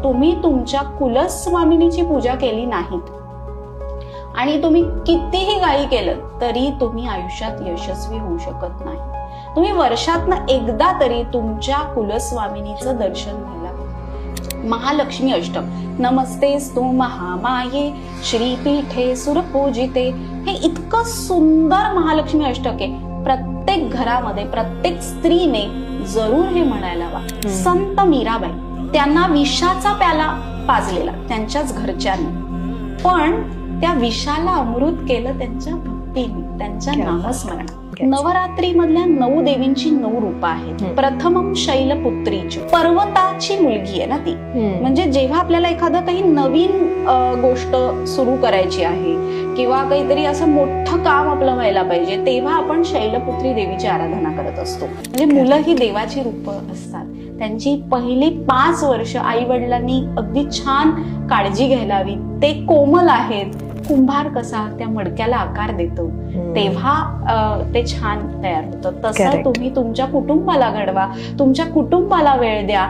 तुम्ही तुमच्या कुलस्वामिनीची पूजा केली नाहीत आणि तुम्ही कितीही काही केलं तरी तुम्ही आयुष्यात यशस्वी होऊ शकत नाही. तुम्ही वर्षातनं एकदा तरी तुमच्या कुलस्वामिनीचं दर्शन घ्यायला. महालक्ष्मी अष्टक. नमस्तेस्तु महामाये श्रीपीठे सुरपूजिते. हे इतकं सुंदर महालक्ष्मी अष्टक आहे. प्रत्येक घरामध्ये प्रत्येक स्त्रीने जरूर हे म्हणायला हवं. संत मीराबाई, त्यांना विषाचा प्याला पाजलेला त्यांच्याच घरच्यांनी, पण त्या विषाला अमृत केलं त्यांच्या भक्तीने, त्यांच्या नामस्मरणात. नवरात्री मधल्या 9 देवींची 9 रूप आहेत. प्रथमम शैलपुत्रीची, पर्वताची मुलगी आहे ना ती. म्हणजे जेव्हा आपल्याला एखादं काही नवीन गोष्ट सुरू करायची आहे किंवा काहीतरी असं मोठं काम आपलं व्हायला पाहिजे, तेव्हा आपण शैलपुत्री देवीची आराधना करत असतो. म्हणजे मुलं ही देवाची रूप असतात. त्यांची पहिली 5 वर्ष आई वडिलांनी अगदी छान काळजी घ्यायला हवी. ते कोमल आहेत. कुंभार कसा त्या मडक्याला आकार देतो तेव्हा ते छान तयार होतं. तसं तुम्ही तुमच्या कुटुंबाला घडवा, तुमच्या कुटुंबाला वेळ द्या.